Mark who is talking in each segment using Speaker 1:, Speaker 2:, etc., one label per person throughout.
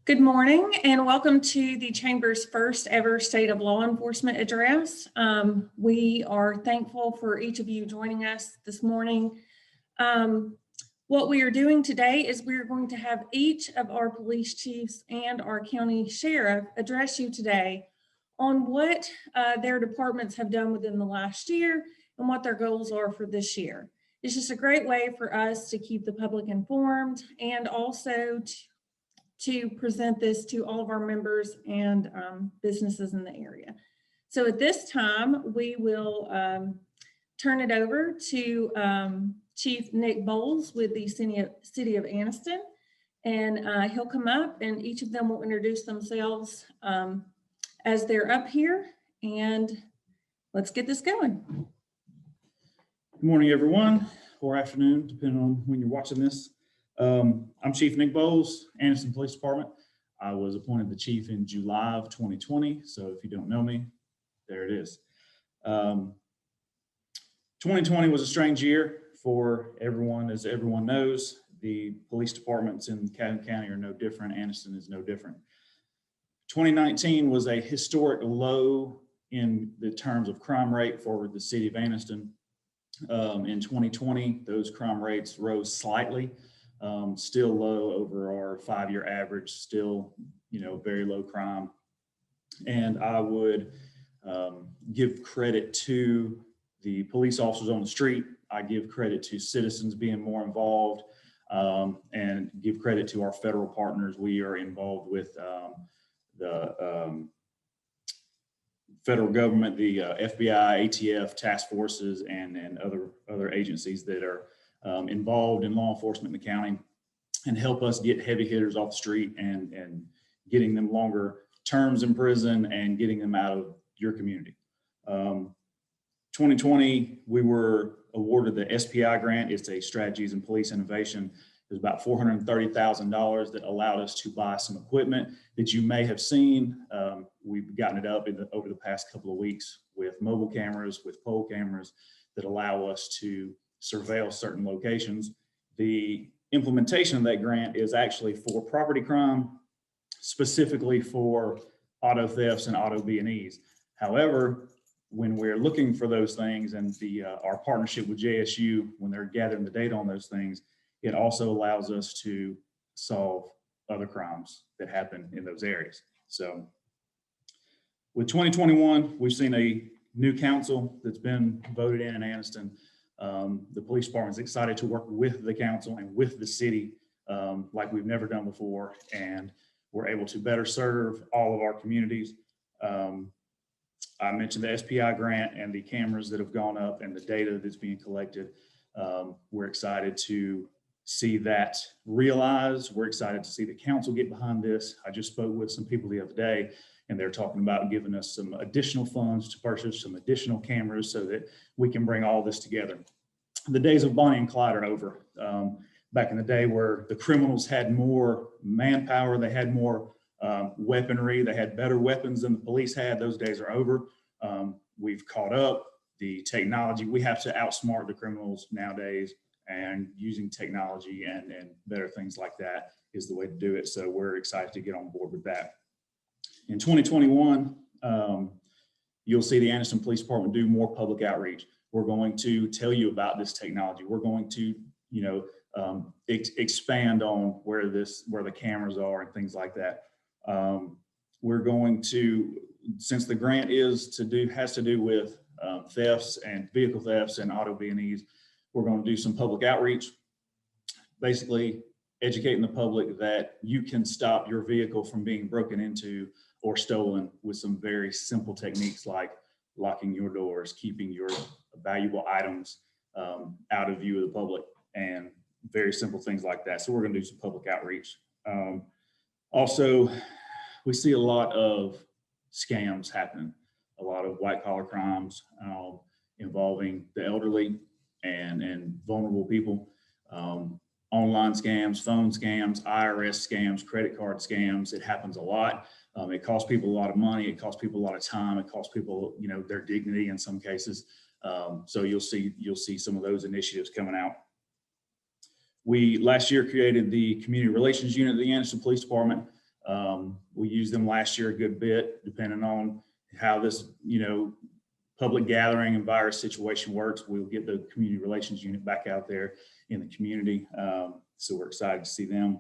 Speaker 1: Good morning and welcome to the Chamber's first ever State of Law Enforcement address. We are thankful for each of you joining us this morning. What we are doing today is we are going to have each of our police chiefs and our county sheriff address you today on what their departments have done within the last year and what their goals are for this year. It's just a great way for us to keep the public informed and also to present this to all of our members and businesses in the area. So at this time, we will turn it over to Chief Nick Bowles with the City of Anniston. And he'll come up and each of them will introduce themselves as they're up here. And let's get this going.
Speaker 2: Good morning, everyone, or afternoon, depending on when you're watching this. I'm Chief Nick Bowles, Anniston Police Department. I was appointed the chief in July of 2020. So if you don't know me, there it is. 2020 was a strange year for everyone. As everyone knows, the police departments in Calhoun County are no different. Anniston is no different. 2019 was a historic low in the terms of crime rate for the city of Anniston. In 2020, those crime rates rose slightly. Still low over our 5-year average, still, very low crime. And I would give credit to the police officers on the street. I give credit to citizens being more involved and give credit to our federal partners. We are involved with the federal government, the FBI, ATF, task forces, and other agencies that are involved in law enforcement in the county and help us get heavy hitters off the street and getting them longer terms in prison and getting them out of your community. 2020, we were awarded the SPI grant. It's a Strategies in Police Innovation. It was about $430,000 that allowed us to buy some equipment that you may have seen. We've gotten it up over the past couple of weeks with mobile cameras, with pole cameras that allow us to surveil certain locations. The implementation of that grant is actually for property crime, specifically for auto thefts and auto B&Es. However, when we're looking for those things and our partnership with JSU, when they're gathering the data on those things, it also allows us to solve other crimes that happen in those areas. So with 2021, we've seen a new council that's been voted in Anniston. The police department is excited to work with the council and with the city like we've never done before, and we're able to better serve all of our communities. I mentioned the SPI grant and the cameras that have gone up and the data that's being collected. We're excited to see that realized. We're excited to see the council get behind this. I just spoke with some people the other day, and they're talking about giving us some additional funds to purchase some additional cameras so that we can bring all this together. The days of Bonnie and Clyde are over. Back in the day where the criminals had more manpower, they had more weaponry, they had better weapons than the police had, those days are over. We've caught up. The technology, we have to outsmart the criminals nowadays, and using technology and better things like that is the way to do it. So we're excited to get on board with that. In 2021, you'll see the Anniston Police Department do more public outreach. We're going to tell you about this technology. We're going to, expand on where the cameras are and things like that. We're going to, since the grant has to do with thefts and vehicle thefts and auto B&Es, we're going to do some public outreach, basically educating the public that you can stop your vehicle from being broken into or stolen with some very simple techniques like locking your doors, keeping your valuable items out of view of the public, and very simple things like that. So we're going to do some public outreach. Also, we see a lot of scams happening, a lot of white collar crimes involving the elderly and vulnerable people. Online scams, phone scams, IRS scams, credit card scams. It happens a lot. It costs people a lot of money. It costs people a lot of time. It costs people, their dignity in some cases. So you'll see some of those initiatives coming out. We last year created the Community Relations Unit of the Anniston Police Department. We used them last year a good bit, depending on how this, public gathering and virus situation works. We'll get the community relations unit back out there in the community. So we're excited to see them.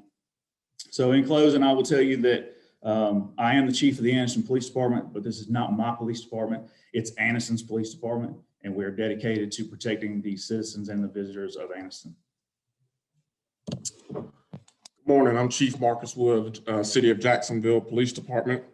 Speaker 2: So in closing, I will tell you that I am the chief of the Anderson Police Department, but this is not my police department. It's Anderson's police department, and we're dedicated to protecting the citizens and the visitors of Anderson.
Speaker 3: Good morning, I'm Chief Marcus Wood, City of Jacksonville Police Department.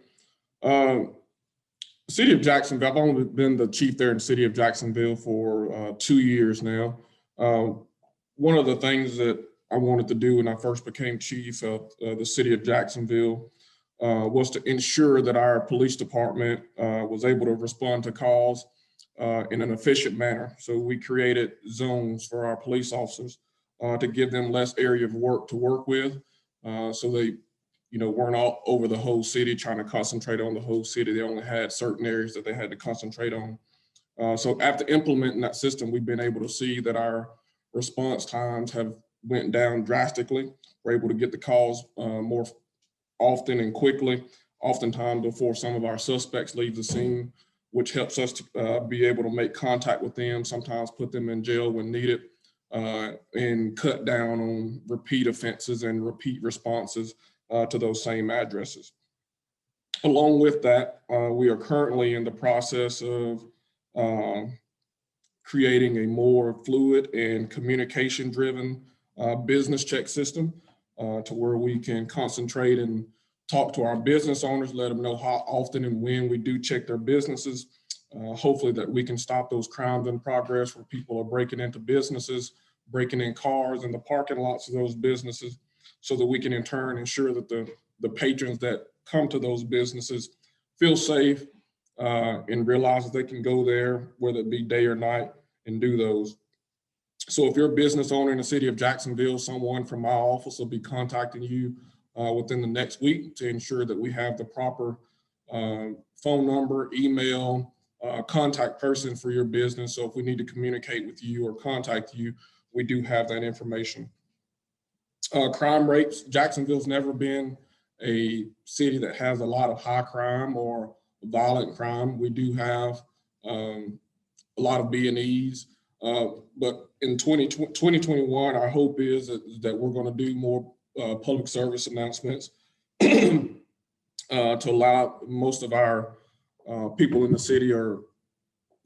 Speaker 3: City of Jacksonville, I've only been the chief there in the City of Jacksonville for 2 years now. One of the things that I wanted to do when I first became chief of the City of Jacksonville was to ensure that our police department was able to respond to calls in an efficient manner. So we created zones for our police officers to give them less area of work to work with, so they weren't all over the whole city trying to concentrate on the whole city. They only had certain areas that they had to concentrate on. So after implementing that system, we've been able to see that our response times have went down drastically. We're able to get the calls more often and quickly, oftentimes before some of our suspects leave the scene, which helps us to be able to make contact with them, sometimes put them in jail when needed, and cut down on repeat offenses and repeat responses to those same addresses. Along with that, we are currently in the process of creating a more fluid and communication-driven business check system to where we can concentrate and talk to our business owners, let them know how often and when we do check their businesses. Hopefully that we can stop those crimes in progress where people are breaking into businesses, breaking in cars in the parking lots of those businesses, so that we can in turn ensure that the patrons that come to those businesses feel safe and realize that they can go there, whether it be day or night, and do those. So if you're a business owner in the City of Jacksonville, someone from my office will be contacting you within the next week to ensure that we have the proper phone number, email, contact person for your business. So if we need to communicate with you or contact you, we do have that information. Crime rates, Jacksonville's never been a city that has a lot of high crime or violent crime. We do have a lot of B&Es, but in 2021, our hope is that we're going to do more public service announcements to allow most of our people in the city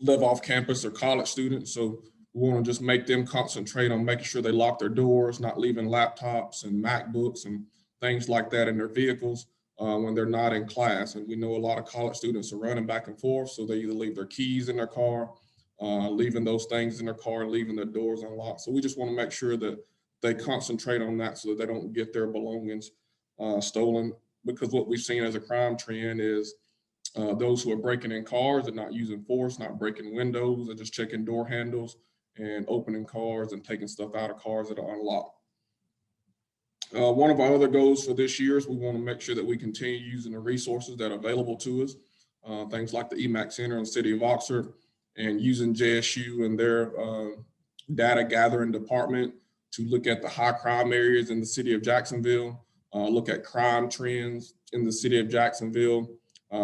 Speaker 3: live off campus or college students. So we want to just make them concentrate on making sure they lock their doors, not leaving laptops and MacBooks and things like that in their vehicles when they're not in class. And we know a lot of college students are running back and forth, so they either leave their keys in their car, leaving those things in their car, leaving their doors unlocked. So we just want to make sure that they concentrate on that so that they don't get their belongings stolen, because what we've seen as a crime trend is those who are breaking in cars are not using force, not breaking windows, they're just checking door handles and opening cars and taking stuff out of cars that are unlocked. One of our other goals for this year is we want to make sure that we continue using the resources that are available to us, things like the EMAC Center in the City of Oxford, and using JSU and their data gathering department to look at the high crime areas in the City of Jacksonville, look at crime trends in the City of Jacksonville,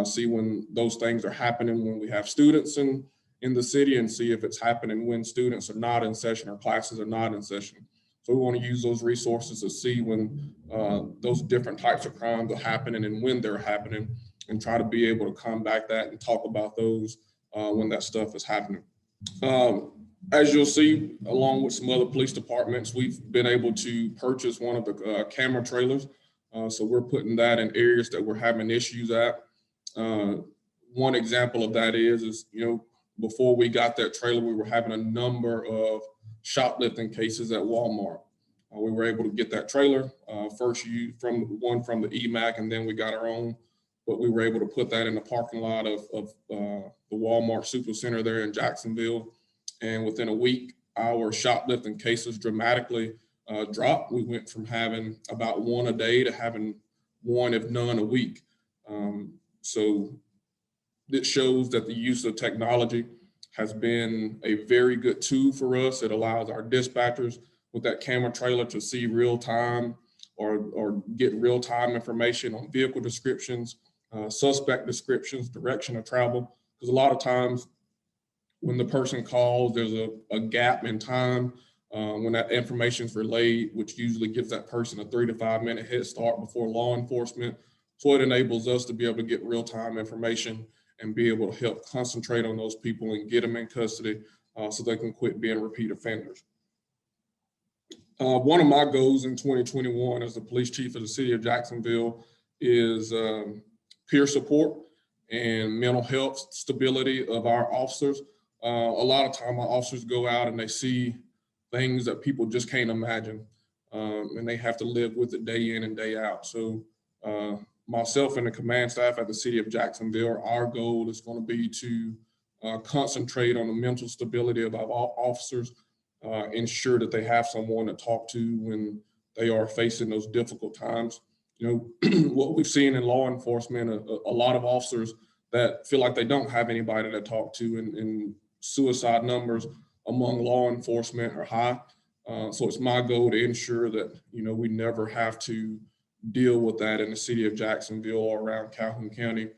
Speaker 3: see when those things are happening when we have students in the city, and see if it's happening when students are not in session or classes are not in session. So we want to use those resources to see when those different types of crimes are happening and when they're happening, and try to be able to combat that and talk about those when that stuff is happening. As you'll see, along with some other police departments, we've been able to purchase one of the camera trailers. So we're putting that in areas that we're having issues at. One example of that is before we got that trailer, we were having a number of shoplifting cases at Walmart. We were able to get that trailer first from the EMAC, and then we got our own. But we were able to put that in the parking lot of the Walmart Supercenter there in Jacksonville. And within a week, our shoplifting cases dramatically dropped. We went from having about one a day to having one, if none, a week. So it shows that the use of technology has been a very good tool for us. It allows our dispatchers with that camera trailer to see real time or get real-time information on vehicle descriptions, suspect descriptions, direction of travel. Because a lot of times when the person calls, there's a gap in time when that information is relayed, which usually gives that person a 3 to 5 minute head start before law enforcement. So it enables us to be able to get real-time information and be able to help concentrate on those people and get them in custody so they can quit being repeat offenders. One of my goals in 2021 as the police chief of the city of Jacksonville is peer support and mental health stability of our officers. A lot of time our officers go out and they see things that people just can't imagine, and they have to live with it day in and day out. So myself and the command staff at the city of Jacksonville, our goal is going to be to concentrate on the mental stability of our officers, ensure that they have someone to talk to when they are facing those difficult times. You know, what we've seen in law enforcement, a lot of officers that feel like they don't have anybody to talk to, and suicide numbers among law enforcement are high. So it's my goal to ensure that, you know, we never have to deal with that in the city of Jacksonville or around Calhoun County,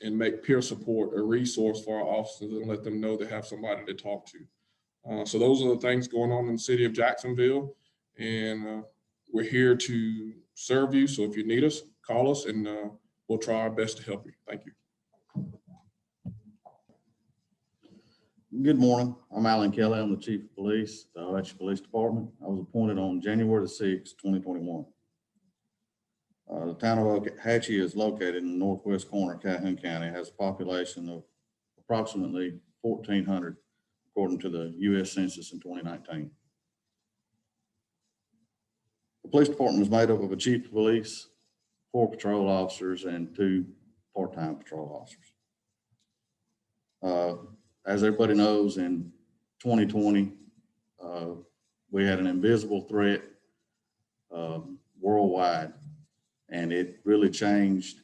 Speaker 3: and make peer support a resource for our officers and let them know they have somebody to talk to. So those are the things going on in the city of Jacksonville, and we're here to serve you. So if you need us, call us, and we'll try our best to help you. Thank you.
Speaker 4: Good morning. I'm Alan Kelly. I'm the Chief of Police, at the Ohatchee Police Department. I was appointed on January the 6th, 2021. The town of Ohatchee is located in the northwest corner of Calhoun County. It has a population of approximately 1,400, according to the U.S. Census in 2019. The police department is made up of a chief of police, 4 patrol officers, and 2 part-time patrol officers. As everybody knows, in 2020, we had an invisible threat worldwide, and it really changed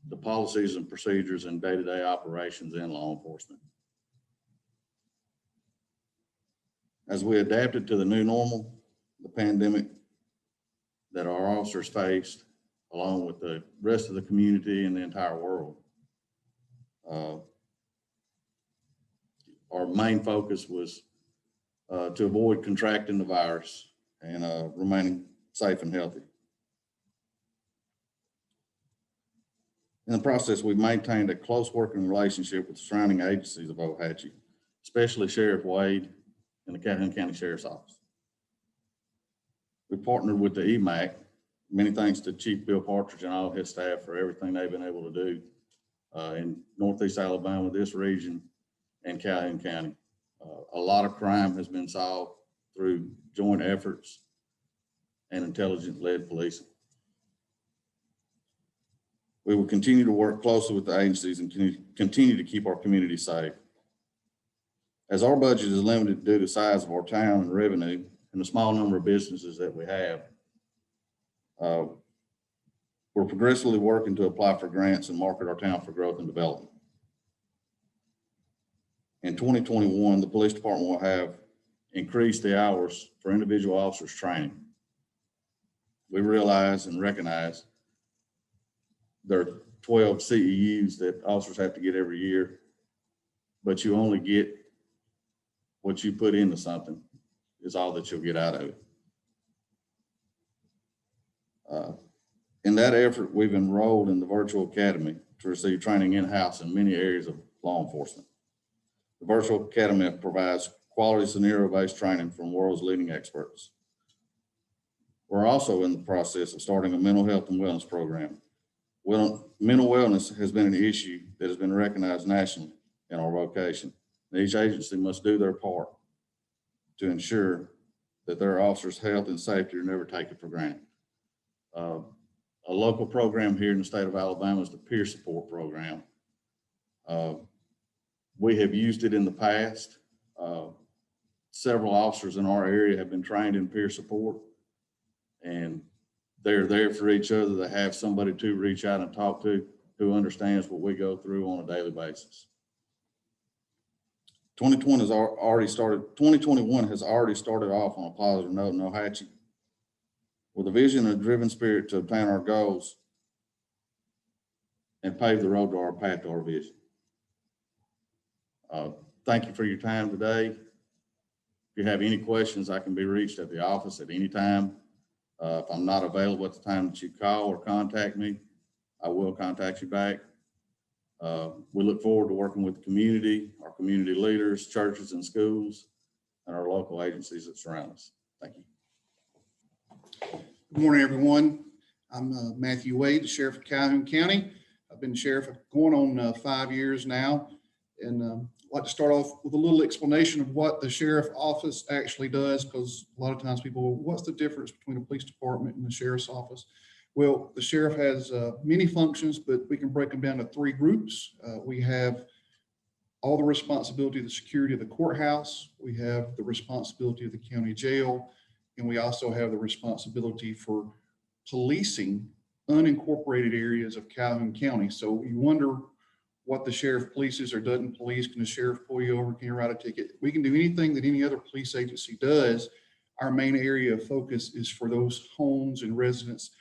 Speaker 4: the policies and procedures and day-to-day operations in law enforcement. As we adapted to the new normal, the pandemic that our officers faced, along with the rest of the community and the entire world, our main focus was to avoid contracting the virus and remaining safe and healthy. In the process, we've maintained a close working relationship with the surrounding agencies of Ohatchee, especially Sheriff Wade and the Calhoun County Sheriff's Office. We partnered with the EMAC. Many thanks to Chief Bill Partridge and all his staff for everything they've been able to do in Northeast Alabama, this region, and Calhoun County. A lot of crime has been solved through joint efforts and intelligence-led policing. We will continue to work closely with the agencies and continue to keep our community safe. As our budget is limited due to the size of our town and revenue and the small number of businesses that we have, we're progressively working to apply for grants and market our town for growth and development. In 2021, the police department will have increased the hours for individual officers training. We realize and recognize there are 12 CEUs that officers have to get every year, but you only get what you put into something is all that you'll get out of it. In that effort, we've enrolled in the virtual academy to receive training in-house in many areas of law enforcement. The virtual academy provides quality scenario-based training from the world's leading experts. We're also in the process of starting a mental health and wellness program. Mental wellness has been an issue that has been recognized nationally in our vocation. Each agency must do their part to ensure that their officers' health and safety are never taken for granted. A local program here in the state of Alabama is the peer support program. We have used it in the past. Several officers in our area have been trained in peer support, and they're there for each other. They have somebody to reach out and talk to who understands what we go through on a daily basis. 2021 has already started off on a positive note in Ohatchee. with a vision and a driven spirit to obtain our goals and pave the road to our path to our vision. Thank you for your time today. If you have any questions, I can be reached at the office at any time. If I'm not available at the time that you call or contact me, I will contact you back. We look forward to working with the community, our community leaders, churches and schools, and our local agencies that surround us. Thank you.
Speaker 5: Good morning, everyone. I'm Matthew Wade, the Sheriff of Calhoun County. I've been Sheriff going on 5 years now. And I'd like to start off with a little explanation of what the Sheriff Office actually does, because a lot of times people, what's the difference between a police department and the Sheriff's Office? Well, the Sheriff has many functions, but we can break them down to 3 groups. We have all the responsibility of the security of the courthouse. We have the responsibility of the county jail. And we also have the responsibility for policing unincorporated areas of Calhoun County. So you wonder what the sheriff polices or doesn't police. Can the sheriff pull you over? Can you write a ticket? We can do anything that any other police agency does. Our main area of focus is for those homes and residents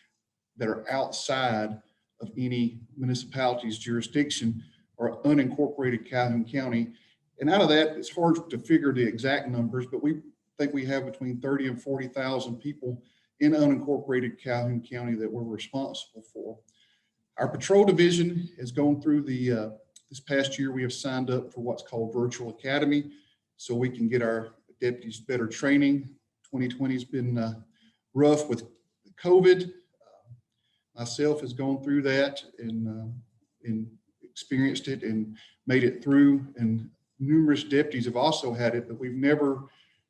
Speaker 5: that are outside of any municipality's jurisdiction or unincorporated Calhoun County. And out of that, it's hard to figure the exact numbers, but we think we have between 30 and 40,000 people in unincorporated Calhoun County that we're responsible for. Our patrol division has gone through this past year, we have signed up for what's called Virtual Academy, so we can get our deputies better training. 2020 has been rough with COVID. Myself has gone through that and experienced it and made it through, and numerous deputies have also had it, but we've never,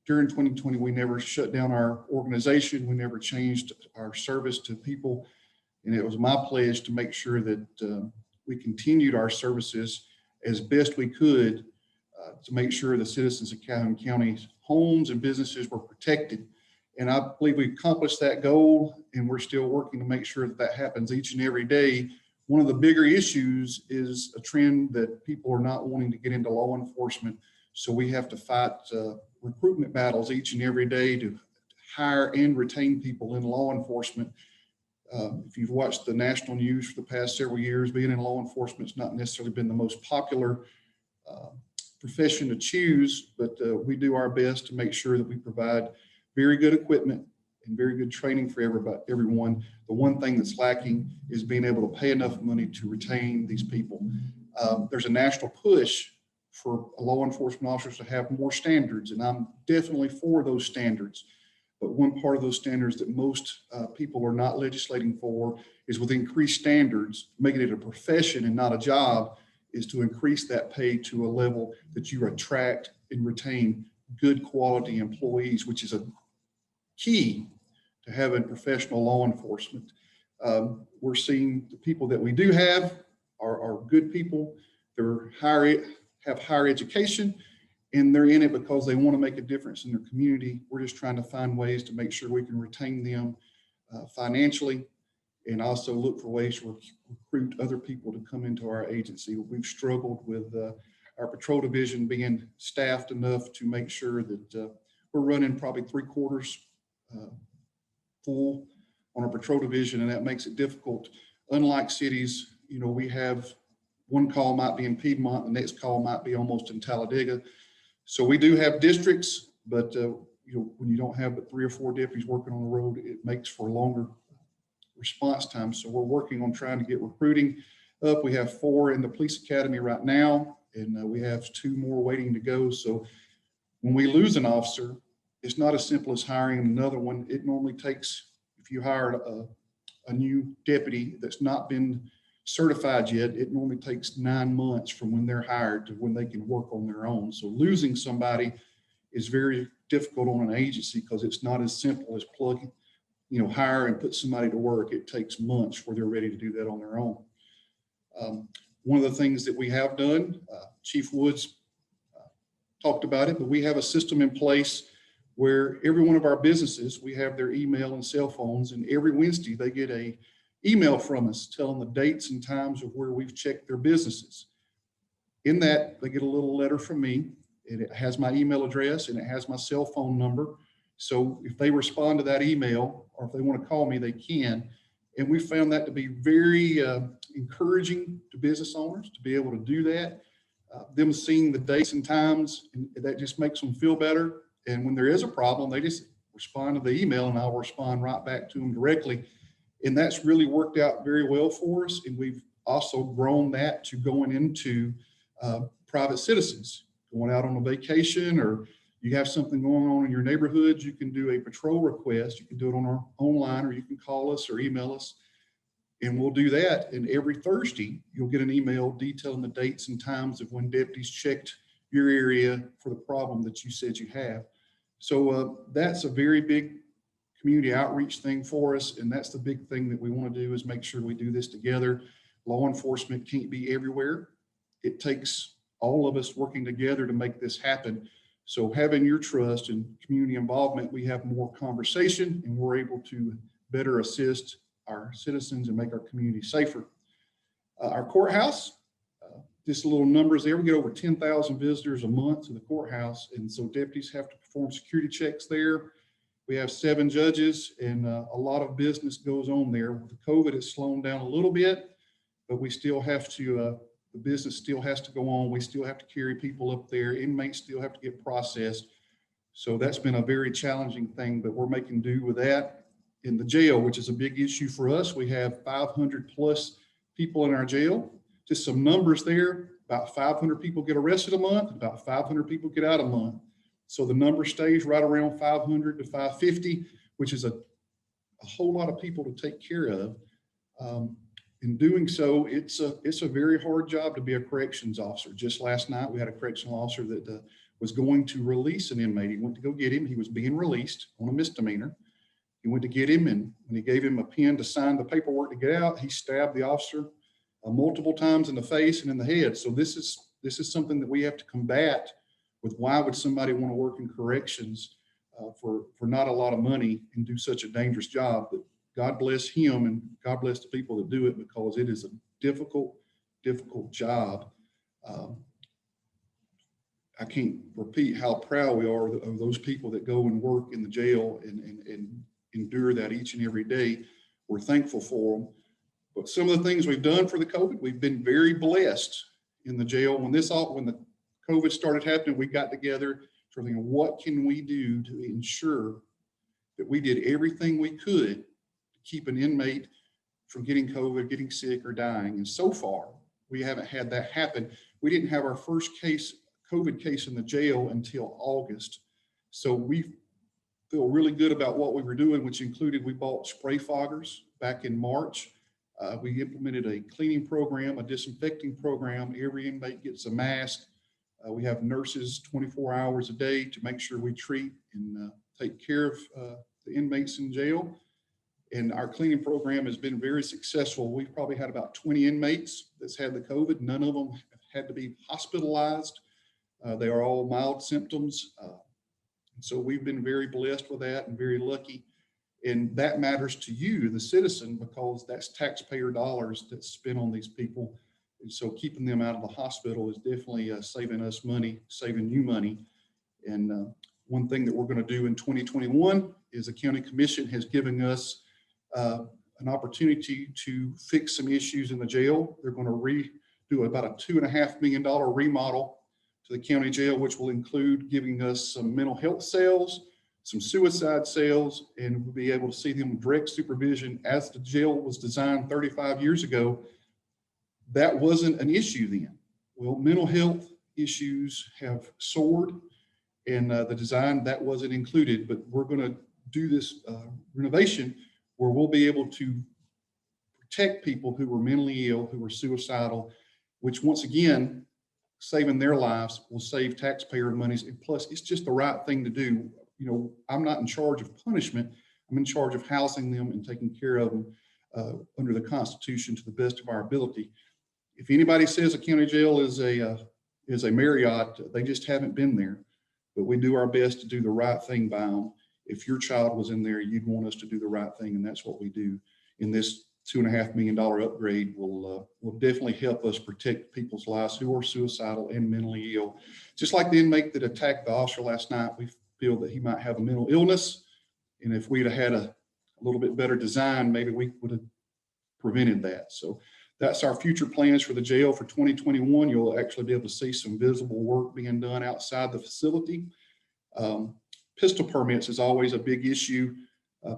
Speaker 5: during 2020, we never shut down our organization. We never changed our service to people. And it was my pledge to make sure that we continued our services as best we could to make sure the citizens of Calhoun County's homes and businesses were protected. And I believe we accomplished that goal, and we're still working to make sure that that happens each and every day. One of the bigger issues is a trend that people are not wanting to get into law enforcement. So we have to fight recruitment battles each and every day to hire and retain people in law enforcement. If you've watched the national news for the past several years, being in law enforcement has not necessarily been the most popular profession to choose, but we do our best to make sure that we provide very good equipment and very good training for everyone. The one thing that's lacking is being able to pay enough money to retain these people. There's a national push for law enforcement officers to have more standards, and I'm definitely for those standards. But one part of those standards that most people are not legislating for is with increased standards, making it a profession and not a job, is to increase that pay to a level that you attract and retain good quality employees, which is a key to having professional law enforcement. We're seeing the people that we do have are good people. They're have higher education, and they're in it because they want to make a difference in their community. We're just trying to find ways to make sure we can retain them financially, and also look for ways to recruit other people to come into our agency. We've struggled with our patrol division being staffed enough to make sure that we're running probably 3/4 full on our patrol division, and that makes it difficult. Unlike cities, you know, we have one call might be in Piedmont, the next call might be almost in Talladega. So we do have districts, but you know, when you don't have but 3 or 4 deputies working on the road, it makes for longer response time. So we're working on trying to get recruiting up. We have 4 in the police academy right now, and we have 2 more waiting to go. So when we lose an officer, it's not as simple as hiring another one. It normally takes, if you hire a new deputy that's not been certified yet, it normally takes 9 months from when they're hired to when they can work on their own. So losing somebody is very difficult on an agency because it's not as simple as plugging, you know, hire and put somebody to work. It takes months before they're ready to do that on their own. One of the things that we have done, Chief Woods talked about it, but we have a system in place where every one of our businesses, we have their email and cell phones, and every Wednesday they get a email from us telling the dates and times of where we've checked their businesses. In that, they get a little letter from me, and it has my email address and it has my cell phone number So if they respond to that email, or if they want to call me, they can. And we found that to be very encouraging to business owners to be able to do that. Them seeing the dates and times, and that just makes them feel better. And when there is a problem, they just respond to the email and I'll respond right back to them directly. And that's really worked out very well for us. And we've also grown that to going into private citizens, going out on a vacation, or you have something going on in your neighborhood, you can do a patrol request. You can do it on our online, or you can call us or email us, and we'll do that. And every Thursday, you'll get an email detailing the dates and times of when deputies checked your area for the problem that you said you have. So that's a very big community outreach thing for us. And that's the big thing that we want to do, is make sure we do this together. Law enforcement can't be everywhere. It takes all of us working together to make this happen. So having your trust and community involvement, we have more conversation and we're able to better assist our citizens and make our community safer. Our courthouse, just a little numbers there. We get over 10,000 visitors a month to the courthouse. And so deputies have to perform security checks there. We have 7 judges, and a lot of business goes on there. With the COVID, it's slowing down a little bit, but we still have to, the business still has to go on. We still have to carry people up there. Inmates still have to get processed. So that's been a very challenging thing, but we're making do with that. In the jail, which is a big issue for us, we have 500 plus people in our jail. Just some numbers there, about 500 people get arrested a month, about 500 people get out a month. So the number stays right around 500 to 550, which is a whole lot of people to take care of. In doing so, it's a very hard job to be a corrections officer. Just last night, we had a correctional officer that was going to release an inmate. He went to go get him. He was being released on a misdemeanor. He went to get him, and when he gave him a pen to sign the paperwork to get out, he stabbed the officer multiple times in the face and in the head. So this is something that we have to combat with. Why would somebody want to work in corrections for not a lot of money and do such a dangerous job? But God bless him, and God bless the people that do it, because it is a difficult job. I can't repeat how proud we are of those people that go and work in the jail and endure that each and every day. We're thankful for them. But some of the things we've done for the COVID, we've been very blessed in the jail. When the COVID started happening, we got together to think, what can we do to ensure that we did everything we could to keep an inmate from getting COVID, getting sick, or dying. And so far, we haven't had that happen. We didn't have our first COVID case in the jail until August. So we feel really good about what we were doing, which included, we bought spray foggers back in March. We implemented a cleaning program, a disinfecting program. Every inmate gets a mask. We have nurses 24 hours a day to make sure we treat and take care of the inmates in jail. And our cleaning program has been very successful. We've probably had about 20 inmates that's had the COVID. None of them have had to be hospitalized. They are all mild symptoms. So we've been very blessed with that and very lucky. And that matters to you, the citizen, because that's taxpayer dollars that's spent on these people. And so keeping them out of the hospital is definitely saving us money, saving you money. And one thing that we're going to do in 2021 is the county commission has given us an opportunity to fix some issues in the jail. They're going to do about a $2.5 million remodel to the county jail, which will include giving us some mental health cells, some suicide cells, and we'll be able to see them direct supervision. As the jail was designed 35 years ago, that wasn't an issue then. Well, mental health issues have soared, and the design, that wasn't included, but we're going to do this renovation where we'll be able to protect people who were mentally ill, who were suicidal, which once again, saving their lives will save taxpayer monies. And plus, it's just the right thing to do. You know, I'm not in charge of punishment. I'm in charge of housing them and taking care of them under the Constitution to the best of our ability. If anybody says a county jail is a Marriott, they just haven't been there. But we do our best to do the right thing by them. If your child was in there, you'd want us to do the right thing, and that's what we do. In this $2.5 million upgrade will definitely help us protect people's lives who are suicidal and mentally ill. Just like the inmate that attacked the officer last night, we feel that he might have a mental illness. And if we'd have had a little bit better design, maybe we would have prevented that. So that's our future plans for the jail for 2021. You'll actually be able to see some visible work being done outside the facility. Pistol permits is always a big issue.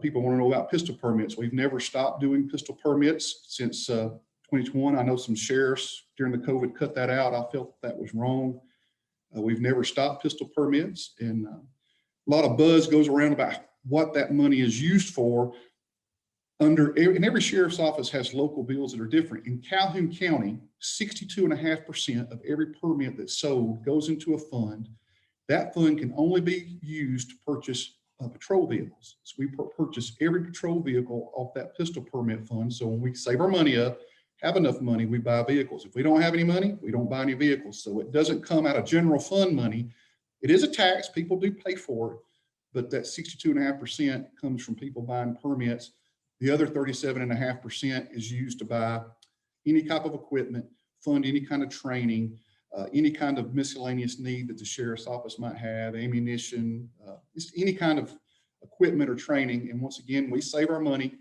Speaker 5: People want to know about pistol permits. We've never stopped doing pistol permits since 2021. I know some sheriffs during the COVID cut that out. I felt that was wrong. We've never stopped pistol permits, and a lot of buzz goes around about what that money is used for. And every sheriff's office has local bills that are different. In Calhoun County, 62.5% of every permit that's sold goes into a fund. That fund can only be used to purchase patrol vehicles. So we purchase every patrol vehicle off that pistol permit fund. So when we save our money up, have enough money, we buy vehicles. If we don't have any money, we don't buy any vehicles. So it doesn't come out of general fund money. It is a tax, people do pay for it, but that 62.5% comes from people buying permits. The other 37.5% is used to buy any type of equipment, fund any kind of training, any kind of miscellaneous need that the sheriff's office might have, ammunition, just any kind of equipment or training. And once again, we save our money,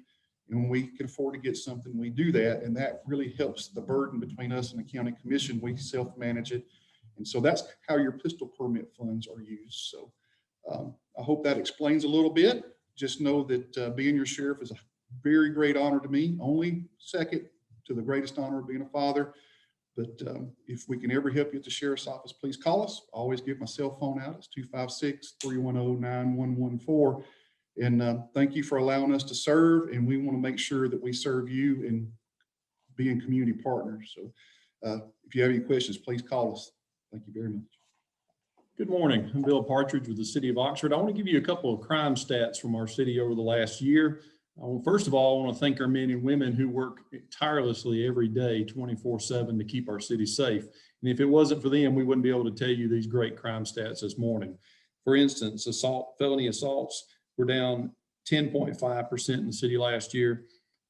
Speaker 5: and when we can afford to get something, we do that. And that really helps the burden between us and the county commission. We self-manage it. And so that's how your pistol permit funds are used. So I hope that explains a little bit. Just know that being your sheriff is a very great honor to me, only second to the greatest honor of being a father. But if we can ever help you at the sheriff's office, please call us. I always give my cell phone out. It's 256-310-9114. And thank you for allowing us to serve. And we want to make sure that we serve you and being community partners. So if you have any questions, please call us. Thank you very much.
Speaker 6: Good morning. I'm Bill Partridge with the City of Oxford. I want to give you a couple of crime stats from our city over the last year. First of all, I want to thank our men and women who work tirelessly every day, 24/7, to keep our city safe. And if it wasn't for them, we wouldn't be able to tell you these great crime stats this morning. For instance, felony assaults were down 10.5% in the city last year.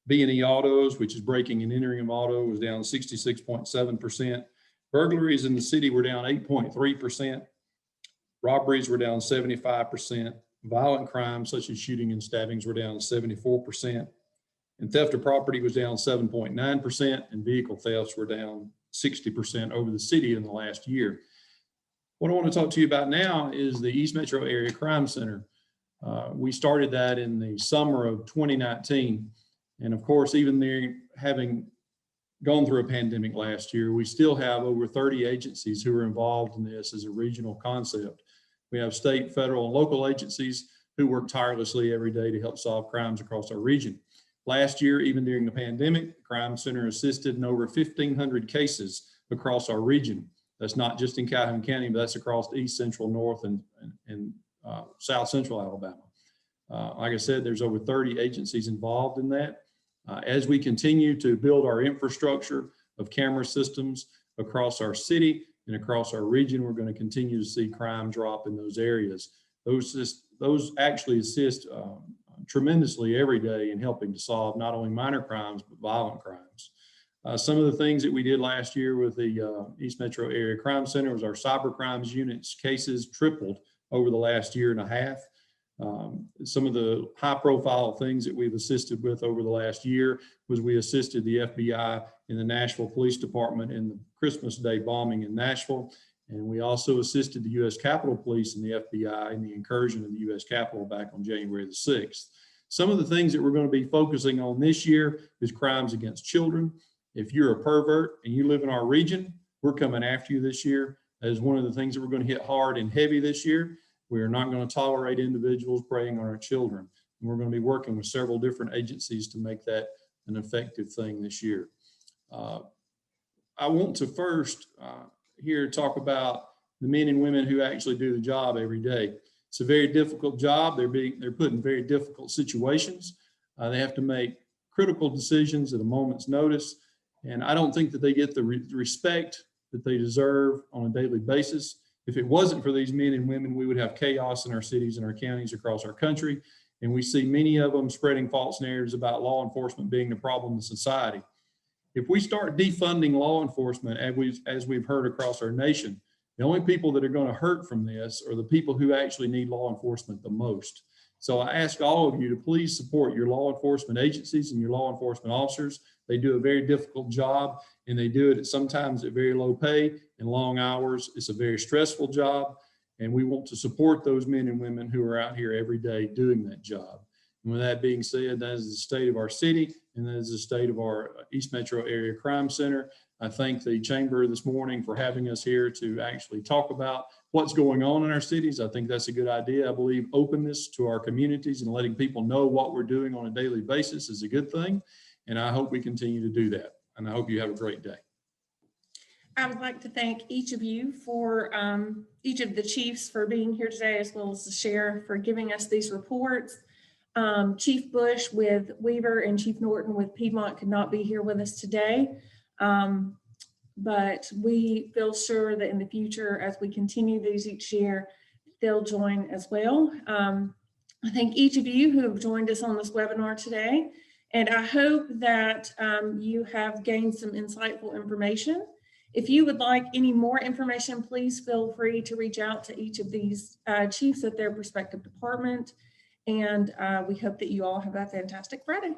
Speaker 6: B&E autos, which is breaking and entering of auto, was down 66.7%. Burglaries in the city were down 8.3%. Robberies were down 75%. Violent crimes such as shooting and stabbings were down 74%. And theft of property was down 7.9%. And vehicle thefts were down 60% over the city in the last year. What I want to talk to you about now is the East Metro Area Crime Center. We started that in the summer of 2019. And of course, even there, having gone through a pandemic last year, we still have over 30 agencies who are involved in this as a regional concept. We have state, federal, and local agencies who work tirelessly every day to help solve crimes across our region. Last year, even during the pandemic, the Crime Center assisted in over 1,500 cases across our region. That's not just in Calhoun County, but that's across East Central, North, and South Central Alabama. Like I said, there's over 30 agencies involved in that. As we continue to build our infrastructure of camera systems across our city and across our region, we're going to continue to see crime drop in those areas. Those actually assist tremendously every day in helping to solve not only minor crimes, but violent crimes. Some of the things that we did last year with the East Metro Area Crime Center was our cyber crimes units cases tripled over the last year and a half. Some of the high profile things that we've assisted with over the last year was we assisted the FBI in the Nashville Police Department in the Christmas Day bombing in Nashville. And we also assisted the U.S. Capitol Police and the FBI in the incursion of the U.S. Capitol back on January the 6th. Some of the things that we're going to be focusing on this year is crimes against children. If you're a pervert and you live in our region, we're coming after you this year. That is one of the things that we're going to hit hard and heavy this year. We are not going to tolerate individuals preying on our children. And we're going to be working with several different agencies to make that an effective thing this year. I want to first here talk about the men and women who actually do the job every day. It's a very difficult job. They're put in very difficult situations. They have to make critical decisions at a moment's notice. And I don't think that they get the respect that they deserve on a daily basis. If it wasn't for these men and women, we would have chaos in our cities and our counties across our country. And we see many of them spreading false narratives about law enforcement being the problem in society. If we start defunding law enforcement, as we've heard across our nation, The only people that are going to hurt from this are the people who actually need law enforcement the most. So I ask all of you to please support your law enforcement agencies and your law enforcement officers. They do a very difficult job, and they do it sometimes at very low pay and long hours. It's a very stressful job, and we want to support those men and women who are out here every day doing that job. And with that being said, that is the state of our city, and that is the state of our East Metro Area Crime Center. I thank the Chamber this morning for having us here to actually talk about what's going on in our cities. I think that's a good idea. I believe openness to our communities and letting people know what we're doing on a daily basis is a good thing. And I hope we continue to do that. And I hope you have a great day.
Speaker 1: I would like to thank each of you for, each of the chiefs for being here today, as well as the sheriff for giving us these reports. Chief Bush with Weaver and Chief Norton with Piedmont could not be here with us today. But we feel sure that in the future, as we continue these each year, they'll join as well. I thank each of you who have joined us on this webinar today. And I hope that you have gained some insightful information. If you would like any more information, please feel free to reach out to each of these chiefs at their respective department. And we hope that you all have a fantastic Friday.